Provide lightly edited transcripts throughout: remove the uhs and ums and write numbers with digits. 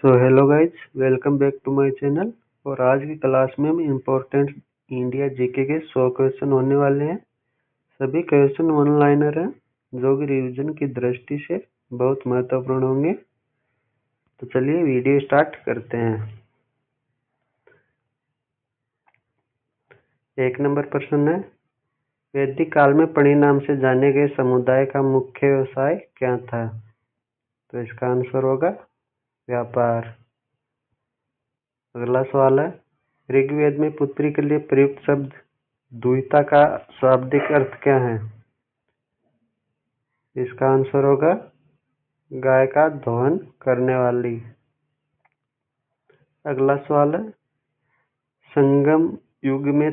So hello guys, welcome back to my channel. और आज की क्लास में हम इम्पोर्टेंट इंडिया जीके के 100 क्वेश्चन होने वाले हैं। सभी क्वेश्चन वन लाइनर हैं जो कि रिवीजन की दृष्टि से बहुत महत्वपूर्ण होंगे। तो चलिए वीडियो स्टार्ट करते हैं। एक नंबर प्रश्न है, वैदिक काल में पणि नाम से जाने गए समुदाय का मुख्य व्यवसाय क्या था? तो इसका आंसर होगा व्यापार। अगला सवाल है, ऋग्वेद में पुत्री के लिए प्रयुक्त शब्द दुहिता का शाब्दिक अर्थ क्या है? इसका आंसर होगा गाय का दोहन करने वाली। अगला सवाल है, संगम युग में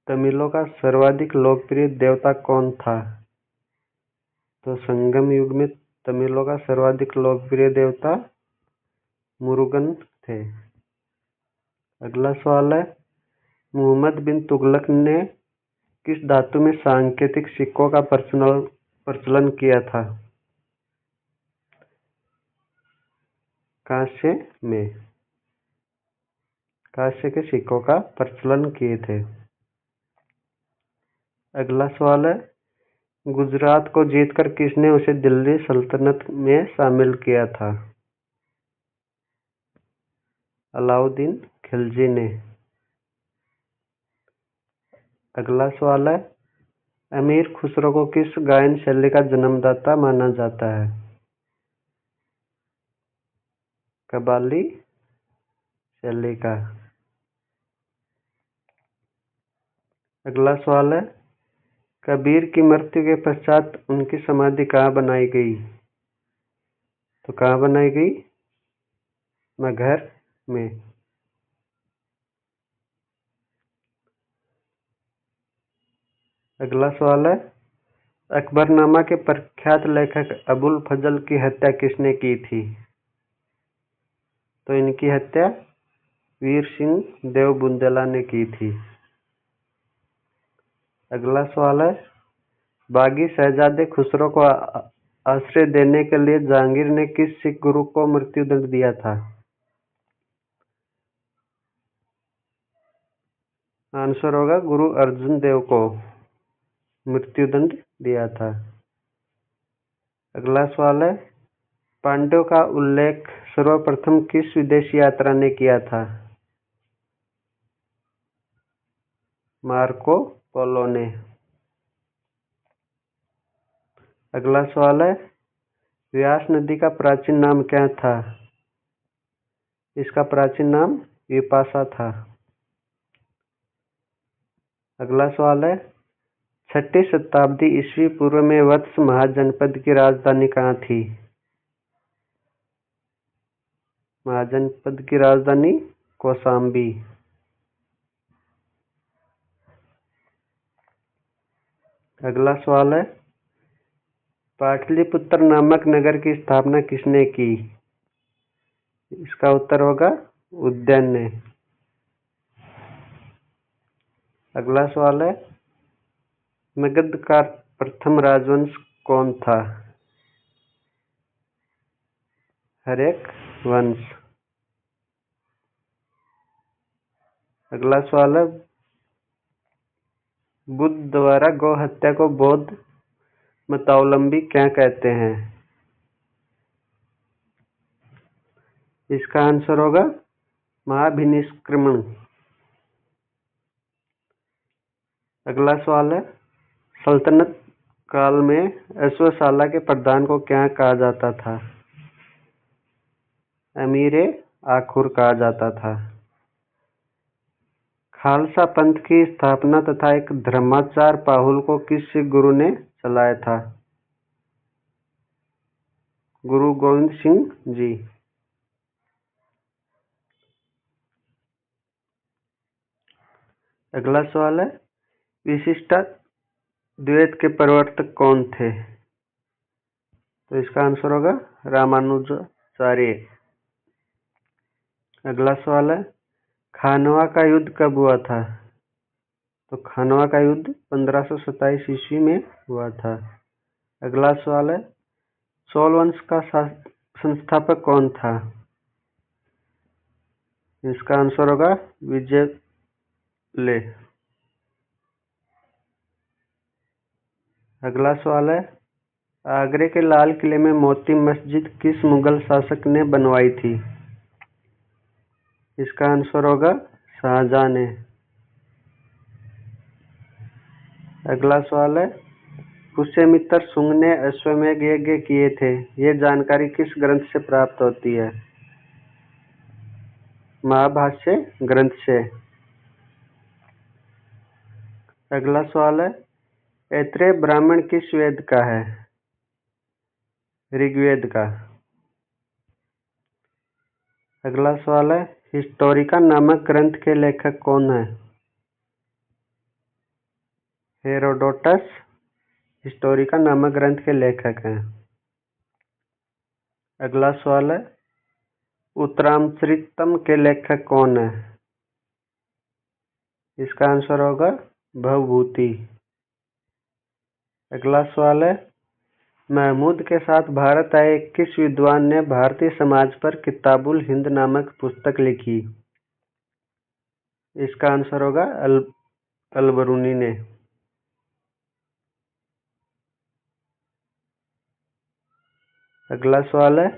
तमिलों का सर्वाधिक लोकप्रिय देवता कौन था? तो संगम युग में तमिलों का सर्वाधिक लोकप्रिय देवता मुरुगन थे। अगला सवाल है, मोहम्मद बिन तुगलक ने किस धातु में सांकेतिक सिक्कों का प्रचलन किया था? कांस्य में। कांस्य के सिक्कों का प्रचलन किए थे। अगला सवाल है, गुजरात को जीतकर किसने उसे दिल्ली सल्तनत में शामिल किया था? अलाउद्दीन खिलजी ने। अगला सवाल है, अमीर खुसरो को किस गायन शैली का जन्मदाता माना जाता है? कव्वाली शैली का। अगला सवाल है, कबीर की मृत्यु के पश्चात उनकी समाधि कहाँ बनाई गई? तो कहाँ बनाई गई? मगहर में। अगला सवाल है, अकबरनामा के प्रख्यात लेखक अबुल फजल की हत्या किसने की थी? तो इनकी हत्या वीर सिंह देव बुंदेला ने की थी। अगला सवाल है, बागी शहजादे खुसरो को आश्रय देने के लिए जहांगीर ने किस सिख गुरु को मृत्युदंड दिया था? आंसर होगा गुरु अर्जुन देव को मृत्युदंड दिया था। अगला सवाल है, पांडवों का उल्लेख सर्वप्रथम किस विदेशी यात्रा ने किया था? मार्को पोलो ने। अगला सवाल है, व्यास नदी का प्राचीन नाम क्या था? इसका प्राचीन नाम विपाशा था। अगला सवाल है, 6ठी शताब्दी ईस्वी पूर्व में वत्स महाजनपद की राजधानी कहाँ थी? महाजनपद की राजधानी कौशाम्बी। अगला सवाल है, पाटलिपुत्र नामक नगर की स्थापना किसने की? इसका उत्तर होगा उदयन ने। अगला सवाल है, मगध का प्रथम राजवंश कौन था? हर्यक वंश। अगला सवाल है, बुद्ध द्वारा गौ हत्या को बौद्ध मतावलंबी क्या कहते हैं? इसका आंसर होगा महाभिनिष्क्रमण। अगला सवाल है, सल्तनत काल में अश्वशाला के प्रधान को क्या कहा जाता था? अमीरे आखुर कहा जाता था। खालसा पंथ की स्थापना तथा एक धर्माचार पाहुल को किस सिख गुरु ने चलाया था? गुरु गोविंद सिंह जी। अगला सवाल है, विशिष्टाद्वैत के प्रवर्तक कौन थे? तो इसका आंसर होगा रामानुजाचार्य। अगला सवाल है, खानवा का युद्ध कब हुआ था? तो खानवा का युद्ध 1527 ईस्वी में हुआ था। अगला सवाल है, चोल वंश का संस्थापक कौन था? इसका आंसर होगा विजयले। अगला सवाल है, आगरे के लाल किले में मोती मस्जिद किस मुगल शासक ने बनवाई थी? इसका आंसर होगा शाहजहां ने। अगला सवाल है, पुष्यमित्र शुंग ने अश्वमेध यज्ञ किए थे, ये जानकारी किस ग्रंथ से प्राप्त होती है? महाभाष्य ग्रंथ से। अगला सवाल है, ऐत्रेय ब्राह्मण किस वेद का है? ऋग्वेद का। अगला सवाल है, हिस्टोरिका नामक ग्रंथ के लेखक कौन है? हेरोडोटस हिस्टोरिका नामक ग्रंथ के लेखक हैं। अगला सवाल है, उत्तरामचरितम के लेखक कौन है? इसका आंसर होगा भवभूति। अगला सवाल है, महमूद के साथ भारत आए किस विद्वान ने भारतीय समाज पर किताबुल हिंद नामक पुस्तक लिखी? इसका आंसर होगा अलबरूनी ने। अगला सवाल है,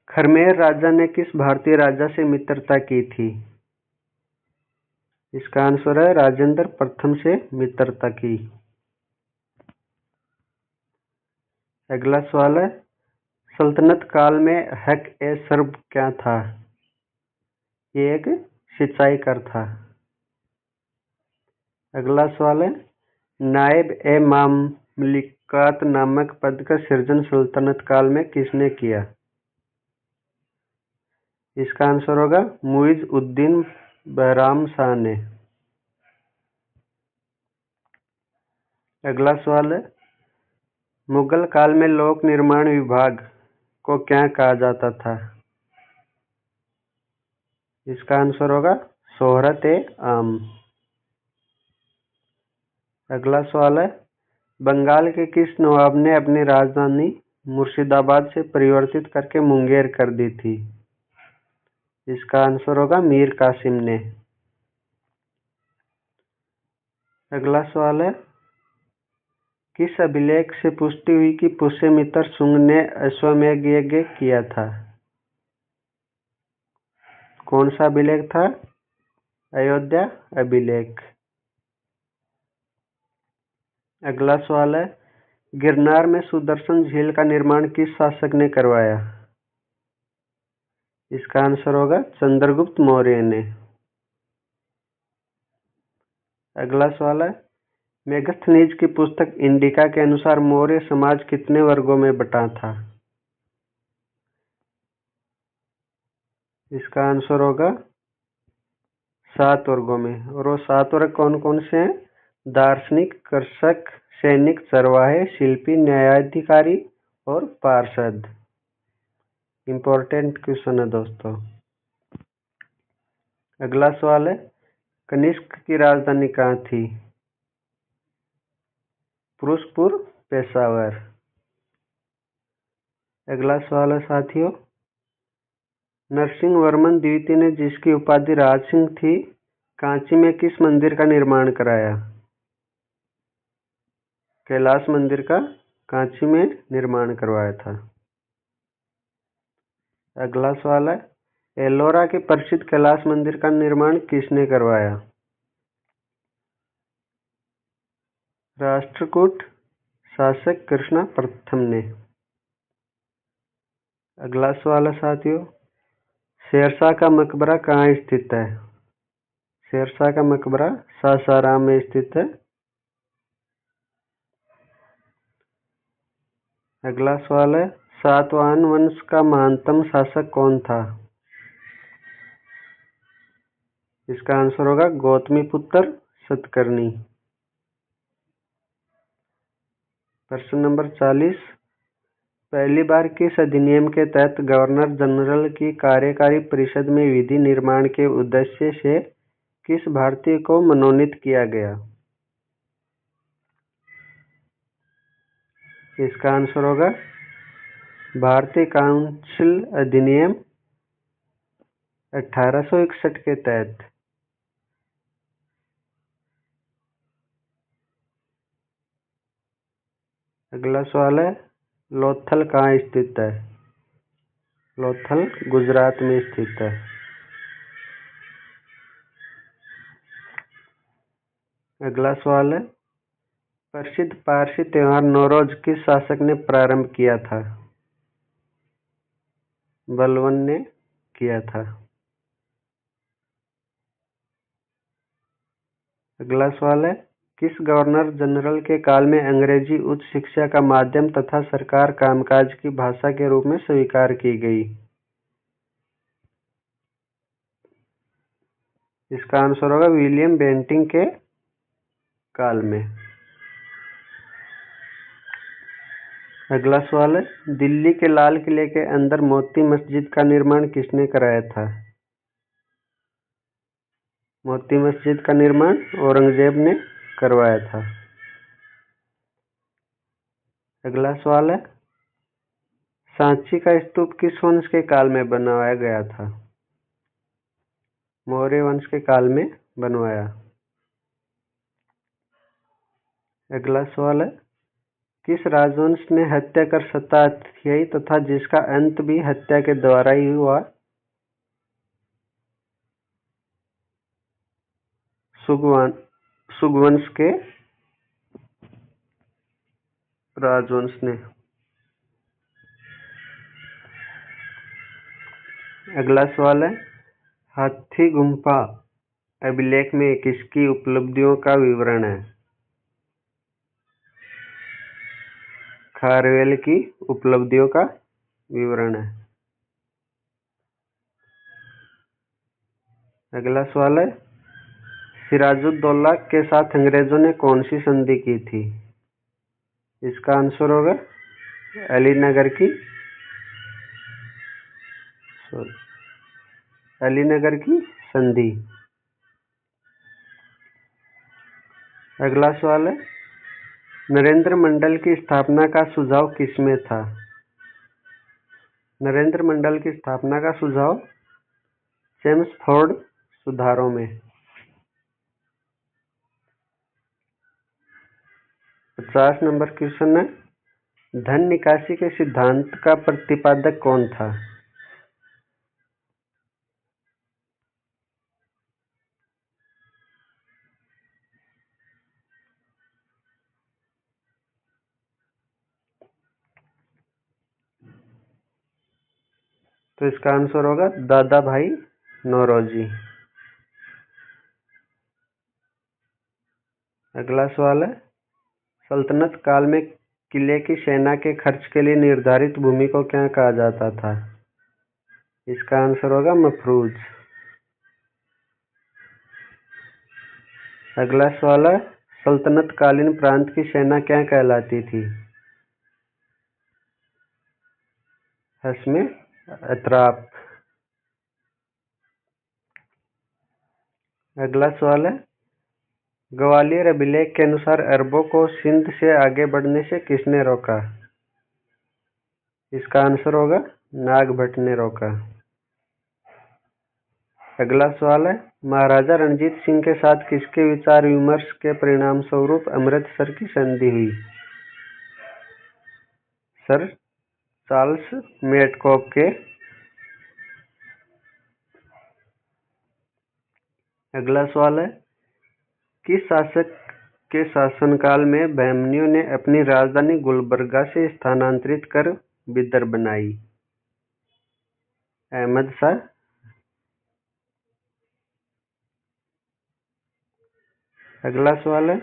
खरमेर राजा ने किस भारतीय राजा से मित्रता की थी? इसका आंसर है राजेंद्र प्रथम से मित्रता की। अगला सवाल है, सल्तनत काल में हक-ए-शरब क्या था? ये एक सिंचाई कर था। अगला सवाल है, नायब-ए-मामलिकत नामक पद का सृजन सल्तनत काल में किसने किया? इसका आंसर होगा मुइज़-उद-दीन बहराम शाह ने। अगला सवाल है, मुगल काल में लोक निर्माण विभाग को क्या कहा जाता था? इसका आंसर होगा शोहरत-ए-आम। अगला सवाल है, बंगाल के किस नवाब ने अपनी राजधानी मुर्शिदाबाद से परिवर्तित करके मुंगेर कर दी थी? इसका आंसर होगा मीर कासिम ने। अगला सवाल है, किस अभिलेख से पुष्टि हुई कि पुष्यमित्र शुंग ने अश्वमेध यज्ञ किया था? कौन सा अभिलेख था? अयोध्या अभिलेख। अगला सवाल है, गिरनार में सुदर्शन झील का निर्माण किस शासक ने करवाया? इसका आंसर होगा चंद्रगुप्त मौर्य ने। अगला सवाल है, मेगस्थनीज की पुस्तक इंडिका के अनुसार मौर्य समाज कितने वर्गों में बटा था? इसका आंसर होगा 7 वर्गों में। और वो 7 वर्ग कौन कौन से हैं? दार्शनिक, कृषक, सैनिक, चरवाहे, शिल्पी, न्यायाधिकारी और पार्षद। इंपॉर्टेंट क्वेश्चन है दोस्तों। अगला सवाल है, कनिष्क की राजधानी कहाँ थी? फिरोजपुर, पेशावर। अगला सवाल है साथियों, नरसिंह वर्मन द्वितीय ने जिसकी उपाधि राज सिंह थी, कांची में किस मंदिर का निर्माण कराया? कैलाश मंदिर का कांची में निर्माण करवाया था। अगला सवाल है, एलोरा के प्रसिद्ध कैलाश मंदिर का निर्माण किसने करवाया? राष्ट्रकूट शासक कृष्णा प्रथम ने। अगला सवाल है साथियों, शेरशाह का मकबरा कहाँ स्थित है? शेरशाह का मकबरा सासाराम में स्थित है। अगला सवाल है, सातवाहन वंश का महानतम शासक कौन था? इसका आंसर होगा गौतमीपुत्र सतकर्णी। प्रश्न नंबर 40, पहली बार किस अधिनियम के तहत गवर्नर जनरल की कार्यकारी परिषद में विधि निर्माण के उद्देश्य से किस भारतीय को मनोनीत किया गया? इसका आंसर होगा भारतीय काउंसिल अधिनियम 1861 के तहत। अगला सवाल है, लोथल कहाँ स्थित है? लोथल गुजरात में स्थित है। अगला सवाल है, प्रसिद्ध पारसी त्योहार नौरोज किस शासक ने प्रारंभ किया था? बलबन ने किया था। अगला सवाल है, किस गवर्नर जनरल के काल में अंग्रेजी उच्च शिक्षा का माध्यम तथा सरकार कामकाज की भाषा के रूप में स्वीकार की गई? इसका आंसर होगा विलियम बेंटिंग के काल में। अगला सवाल है, दिल्ली के लाल किले के अंदर मोती मस्जिद का निर्माण किसने कराया था? मोती मस्जिद का निर्माण औरंगजेब ने करवाया था। अगला सवाल है, सांची का स्तूप किस वंश के काल में बनवाया गया था? मौर्य वंश के काल में बनवाया। अगला सवाल है, किस राजवंश ने हत्या कर सत्ता हथियाई तथा जिसका अंत भी हत्या के द्वारा ही हुआ? सुगवंश के राजवंश ने। अगला सवाल है, हाथी गुम्फा अभिलेख में किसकी उपलब्धियों का विवरण है? खारवेल की उपलब्धियों का विवरण है। अगला सवाल है, सिराजुद्दौला के साथ अंग्रेजों ने कौन सी संधि की थी? इसका आंसर होगा अलीनगर की संधि। अगला सवाल है, नरेंद्र मंडल की स्थापना का सुझाव किसमें था? नरेंद्र मंडल की स्थापना का सुझाव चेम्सफोर्ड सुधारों में। 50 नंबर क्वेश्चन है, धन निकासी के सिद्धांत का प्रतिपादक कौन था? तो इसका आंसर होगा दादा भाई नौरोजी। अगला सवाल है, सल्तनत काल में किले की सेना के खर्च के लिए निर्धारित भूमि को क्या कहा जाता था? इसका आंसर होगा मफरूज। अगला सवाल है, सल्तनत कालीन प्रांत की सेना क्या कहलाती थी? हस्मे अतराफ। अगला सवाल है, ग्वालियर अभिलेख के अनुसार अरबों को सिंध से आगे बढ़ने से किसने रोका? इसका आंसर होगा नागभट्ट ने रोका। अगला सवाल है, महाराजा रणजीत सिंह के साथ किसके विचार विमर्श के परिणाम स्वरूप अमृतसर की संधि हुई? सर चार्ल्स मेटकॉफ के। अगला सवाल है, किस शासक के शासनकाल में बहमनियों ने अपनी राजधानी गुलबर्गा से स्थानांतरित कर बिदर बनाई? अहमद शाह। अगला सवाल है,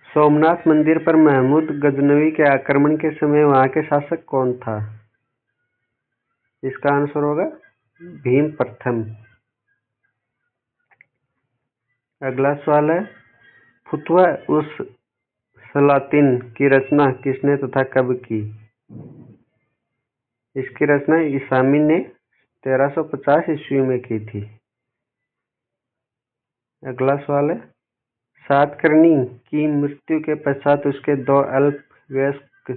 सोमनाथ मंदिर पर महमूद गजनवी के आक्रमण के समय वहां के शासक कौन था? इसका आंसर होगा भीम प्रथम। अगला सवाल है, फुतुहा उस सलातिन की रचना किसने तथा कब की? इसकी रचना ईसामी ने 1350 ईस्वी में की थी। अगला सवाल है, सातकर्णी की मृत्यु के पश्चात उसके 2 अल्पवयस्क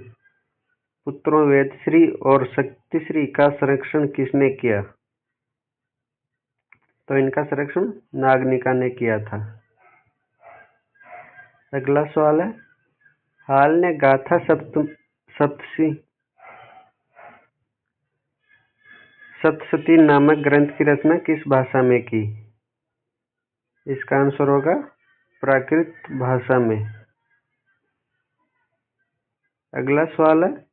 पुत्रों वेदश्री और शक्तिश्री का संरक्षण किसने किया? तो इनका संरक्षण नागनिका ने किया था। अगला सवाल है, हाल ने गाथा सप्तशती नामक ग्रंथ की रचना किस भाषा में की? इसका आंसर होगा प्राकृत भाषा में। अगला सवाल है,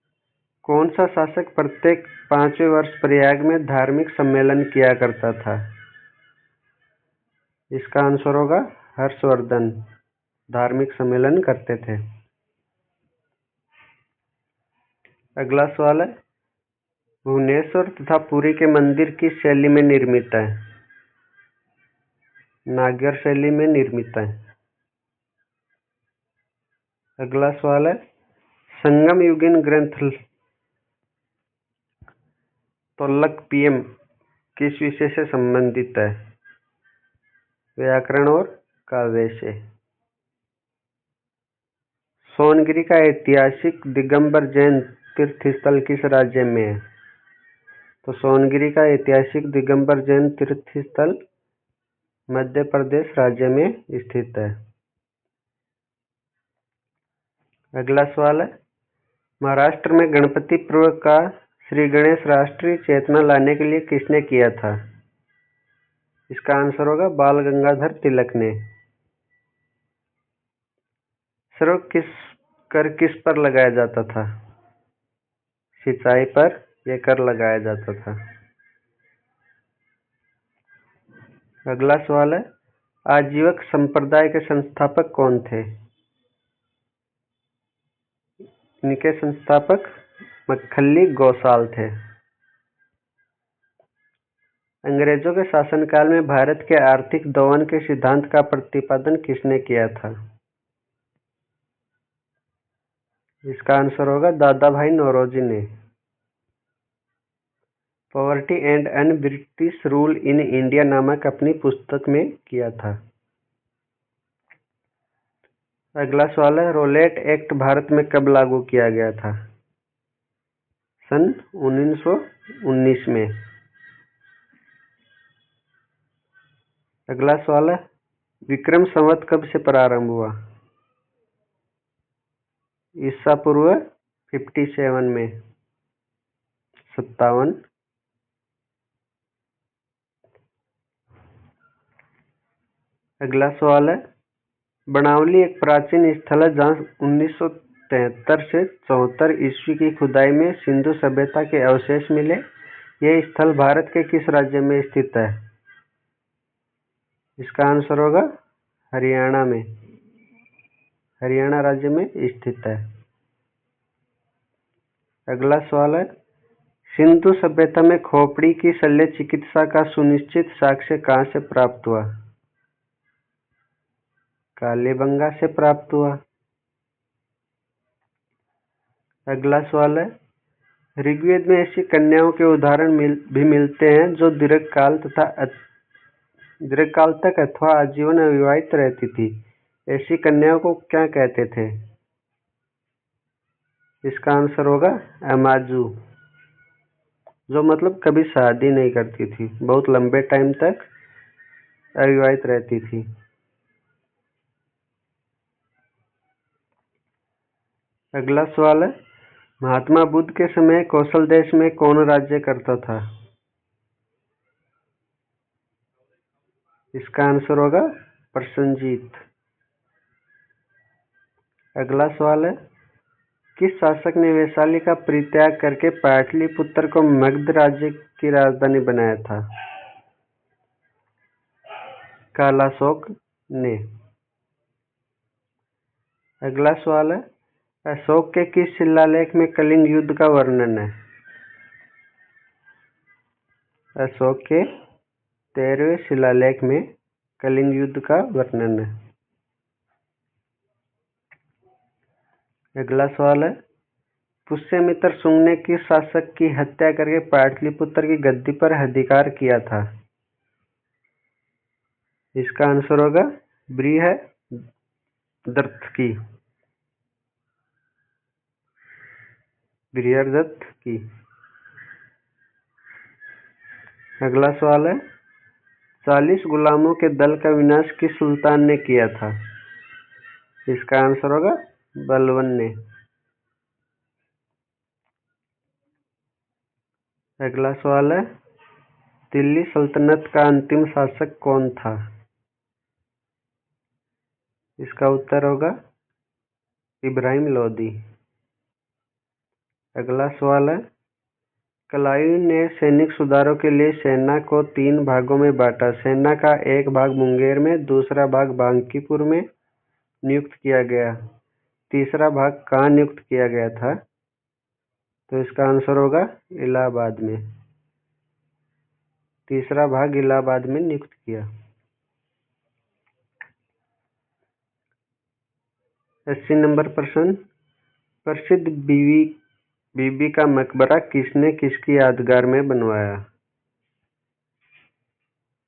कौन सा शासक प्रत्येक 5वें वर्ष प्रयाग में धार्मिक सम्मेलन किया करता था? इसका आंसर होगा हर्षवर्धन, धार्मिक सम्मेलन करते थे। अगला सवाल है, भुवनेश्वर तथा पुरी के मंदिर किस शैली में निर्मित है? नागर शैली में निर्मित है। अगला सवाल है, संगम युगीन ग्रंथ तोल्लकपियम किस विषय से संबंधित है? व्याकरण और काव्य से। सोनगिरी का ऐतिहासिक दिगंबर जैन तीर्थस्थल किस राज्य में है? तो सोनगिरी का ऐतिहासिक दिगंबर जैन तीर्थस्थल मध्य प्रदेश राज्य में स्थित है। अगला सवाल है, महाराष्ट्र में गणपति पर्व का श्री गणेश राष्ट्रीय चेतना लाने के लिए किसने किया था? इसका आंसर होगा बाल गंगाधर तिलक ने। सर्व किस पर लगाया जाता था? सिंचाई पर यह कर लगाया जाता था। अगला सवाल है, आजीवक संप्रदाय के संस्थापक कौन थे? इनके संस्थापक मक्खली गोसाल थे। अंग्रेजों के शासनकाल में भारत के आर्थिक दोहन के सिद्धांत का प्रतिपादन किसने किया था? इसका आंसर होगा दादा भाई नौरोजी ने। Poverty and un British rule in India नामक अपनी पुस्तक में किया था। अगला सवाल है, रोलेट एक्ट भारत में कब लागू किया गया था? सन 1919 में। अगला सवाल है, विक्रम संवत कब से प्रारंभ हुआ? ईसा पूर्व 57 में, 57। अगला सवाल है, बनावली एक प्राचीन स्थल है जहाँ 1973 से 74 ईस्वी की खुदाई में सिंधु सभ्यता के अवशेष मिले। यह स्थल भारत के किस राज्य में स्थित है? इसका आंसर होगा हरियाणा में, हरियाणा राज्य में स्थित है। अगला सवाल है, सिंधु सभ्यता में खोपड़ी की शल्य चिकित्सा का सुनिश्चित साक्ष्य कहाँ से प्राप्त हुआ? कालीबंगा से प्राप्त हुआ। अगला सवाल है, ऋग्वेद में ऐसी कन्याओं के उदाहरण भी मिलते हैं जो दीर्घकाल तक अथवा आजीवन अविवाहित रहती थी। ऐसी कन्याओं को क्या कहते थे? इसका आंसर होगा अमाजू, जो मतलब कभी शादी नहीं करती थी, बहुत लंबे टाइम तक अविवाहित रहती थी। अगला सवाल है, महात्मा बुद्ध के समय कौशल देश में कौन राज्य करता था? इसका आंसर होगा प्रसेनजीत। अगला सवाल है, किस शासक ने वैशाली का परित्याग करके पाटलिपुत्र को मगध राज्य की राजधानी बनाया था? कालाशोक ने। अगला सवाल है, अशोक के किस शिलालेख में कलिंग युद्ध का वर्णन है? अशोक के 13वें शिलालेख में कलिंग युद्ध का वर्णन है। अगला सवाल है, पुष्यमित्र शुंग ने किस शासक की हत्या करके पाटलिपुत्र की गद्दी पर अधिकार किया था? इसका आंसर होगा बृहदत्त की। अगला सवाल है, 40 गुलामों के दल का विनाश किस सुल्तान ने किया था? इसका आंसर होगा बलबन ने। अगला सवाल है, दिल्ली सल्तनत का अंतिम शासक कौन था? इसका उत्तर होगा इब्राहिम लोदी। अगला सवाल है, कलायु ने सैनिक सुधारों के लिए सेना को 3 भागों में बांटा। सेना का एक भाग मुंगेर में, दूसरा भाग बांकीपुर में नियुक्त किया गया, तीसरा भाग कहाँ नियुक्त किया गया था? तो इसका आंसर होगा इलाहाबाद में। तीसरा भाग इलाहाबाद में नियुक्त किया। 80 नंबर प्रश्न, प्रसिद्ध बीबी का मकबरा किसने किसकी यादगार में बनवाया?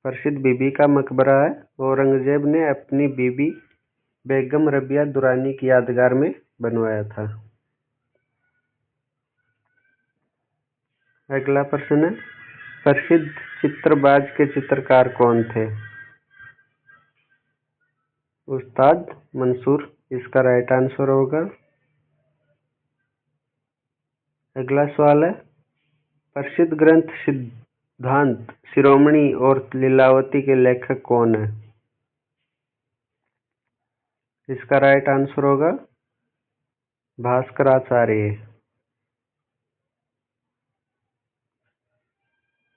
प्रसिद्ध बीबी का मकबरा है औरंगजेब ने अपनी बीबी बेगम रबिया दुरानी की यादगार में बनवाया था। अगला प्रश्न है, प्रसिद्ध चित्रबाज के चित्रकार कौन थे? उस्ताद मंसूर इसका राइट आंसर होगा। अगला सवाल है, प्रसिद्ध ग्रंथ सिद्धांत शिरोमणि और लीलावती के लेखक कौन है? इसका राइट आंसर होगा भास्कराचार्य।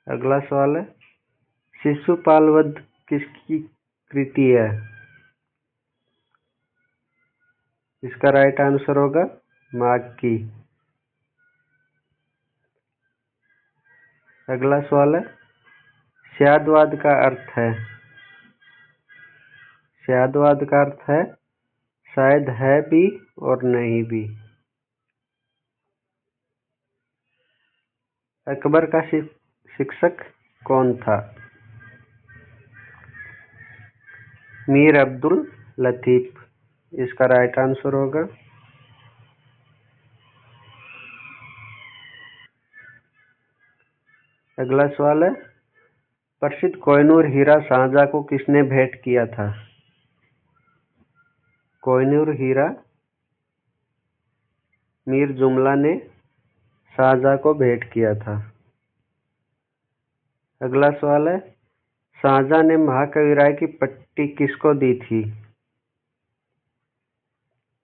अगला सवाल है, शिशुपाल वध किसकी कृति है? इसका राइट आंसर होगा माघ की। अगला सवाल है, स्यादवाद का अर्थ है? स्यादवाद का अर्थ है शायद है भी और नहीं भी। अकबर का शिक्षक कौन था? मीर अब्दुल लतीफ इसका राइट आंसर होगा। अगला सवाल है, प्रसिद्ध कोहिनूर हीरा शाहजहां को किसने भेंट किया था? कोहिनूर हीरा मीर जुमला ने शाहजहां को भेंट किया था। अगला सवाल है, शाहजहां ने महाकवि राय की पट्टी किसको दी थी?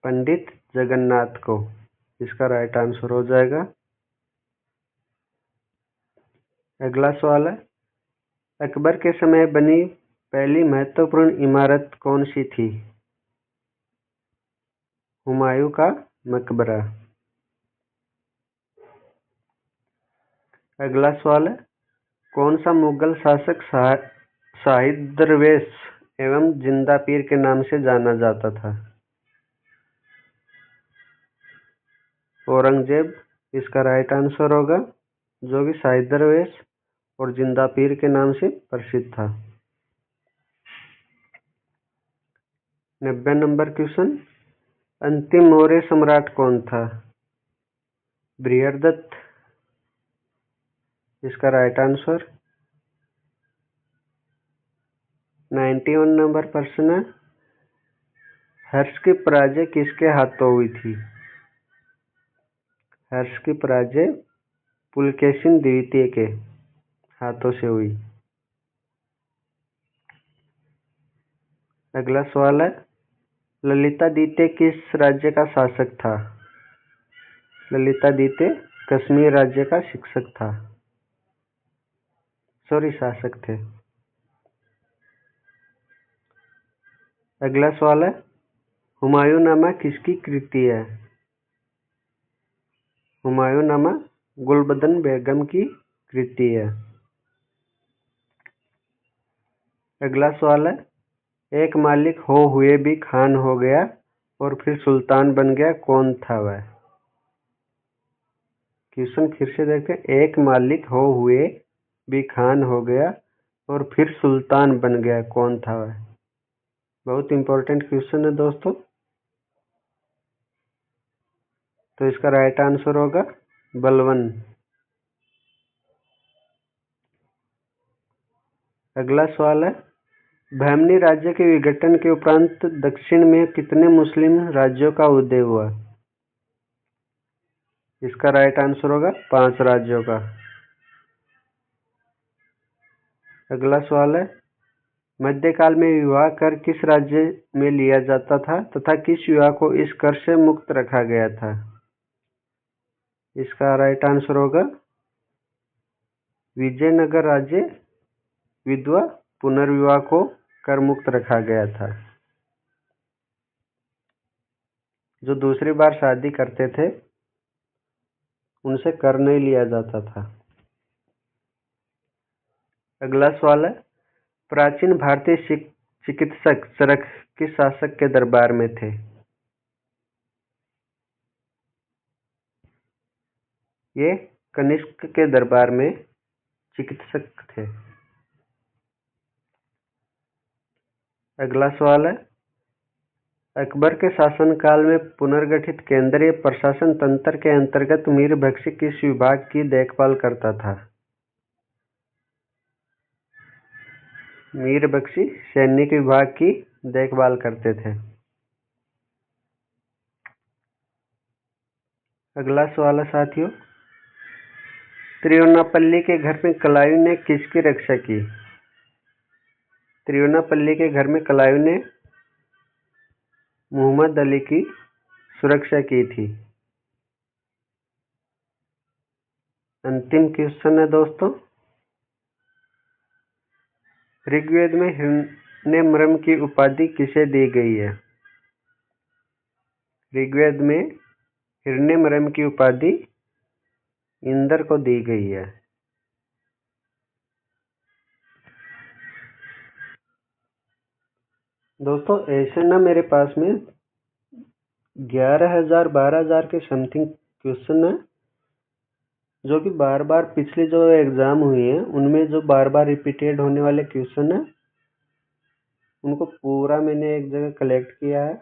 पंडित जगन्नाथ को इसका राइट आंसर हो जाएगा। अगला सवाल है, अकबर के समय बनी पहली महत्वपूर्ण इमारत कौन सी थी? हुमायूं का मकबरा। अगला सवाल है, कौन सा मुगल शासक शाहिद दरवेश एवं जिंदा पीर के नाम से जाना जाता था? औरंगजेब इसका राइट आंसर होगा, जो कि शाहिद दरवेश और जिंदा पीर के नाम से प्रसिद्ध था। 90 नंबर क्वेश्चन, अंतिम मौर्य सम्राट कौन था? बृहद्रथ इसका राइट आंसर। 91 नंबर प्रश्न है, हर्ष की पराजय किसके हाथों हुई थी? हर्ष की पराजय पुलकेशिन द्वितीय के हाथों से हुई। अगला सवाल है, ललितादित्य किस राज्य का शासक था? ललितादित्य कश्मीर राज्य का शासक थे। अगला सवाल है, हुमायूंनामा किसकी कृति है? हुमायूंनामा गुलबदन बेगम की कृति है। अगला सवाल है, एक मालिक हो हुए भी खान हो गया और फिर सुल्तान बन गया, कौन था वह? क्वेश्चन फिर से देखते हैं, एक मालिक हो हुए भी खान हो गया और फिर सुल्तान बन गया, कौन था वह? बहुत इंपॉर्टेंट क्वेश्चन है दोस्तों। तो इसका राइट आंसर होगा बलबन। अगला सवाल है, बहमनी राज्य के विघटन के उपरांत दक्षिण में कितने मुस्लिम राज्यों का उदय हुआ? इसका राइट आंसर होगा 5 राज्यों का। अगला सवाल है, मध्यकाल में विवाह कर किस राज्य में लिया जाता था तथा किस विवाह को इस कर से मुक्त रखा गया था? इसका राइट आंसर होगा विजयनगर राज्य विधवा पुनर्विवाह को कर मुक्त रखा गया था। जो दूसरी बार शादी करते थे उनसे कर नहीं लिया जाता था। अगला सवाल है, प्राचीन भारतीय चिकित्सक चरक किस शासक के दरबार में थे? ये कनिष्क के दरबार में चिकित्सक थे। अगला सवाल है, अकबर के शासनकाल में पुनर्गठित केंद्रीय प्रशासन तंत्र के अंतर्गत मीर बख्शी किस विभाग की देखभाल करता था? मीर बख्शी सैनिक विभाग की देखभाल करते थे। अगला सवाल है साथियों, तिरुवन्नापल्ली के घर में कलायु ने किसकी रक्षा की? तिरुवन्नापल्ली के घर में कलायु ने मुहम्मद अली की सुरक्षा की थी। अंतिम क्वेश्चन है दोस्तों, ऋग्वेद में हिरण्यमृग की उपाधि किसे दी गई है? ऋग्वेद में हिरण्यमृग की उपाधि इंद्र को दी गई है। दोस्तों ऐसे ना मेरे पास में 11,000 12,000 के समथिंग क्वेश्चन है, जो कि बार बार पिछले जो एग्जाम हुई है उनमें जो बार बार रिपीटेड होने वाले क्वेश्चन है उनको पूरा मैंने एक जगह कलेक्ट किया है।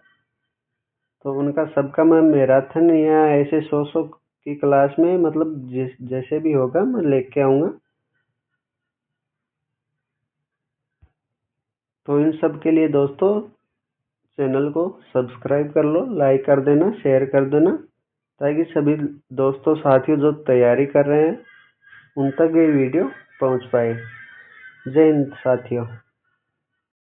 तो उनका सबका मैं मैराथन या ऐसे 100 की क्लास में मतलब जैसे भी होगा मैं लेके आऊँगा। तो इन सब के लिए दोस्तों चैनल को सब्सक्राइब कर लो, लाइक कर देना, शेयर कर देना, ताकि सभी दोस्तों साथियों जो तैयारी कर रहे हैं उन तक ये वीडियो पहुंच पाए। जय हिंद साथियों।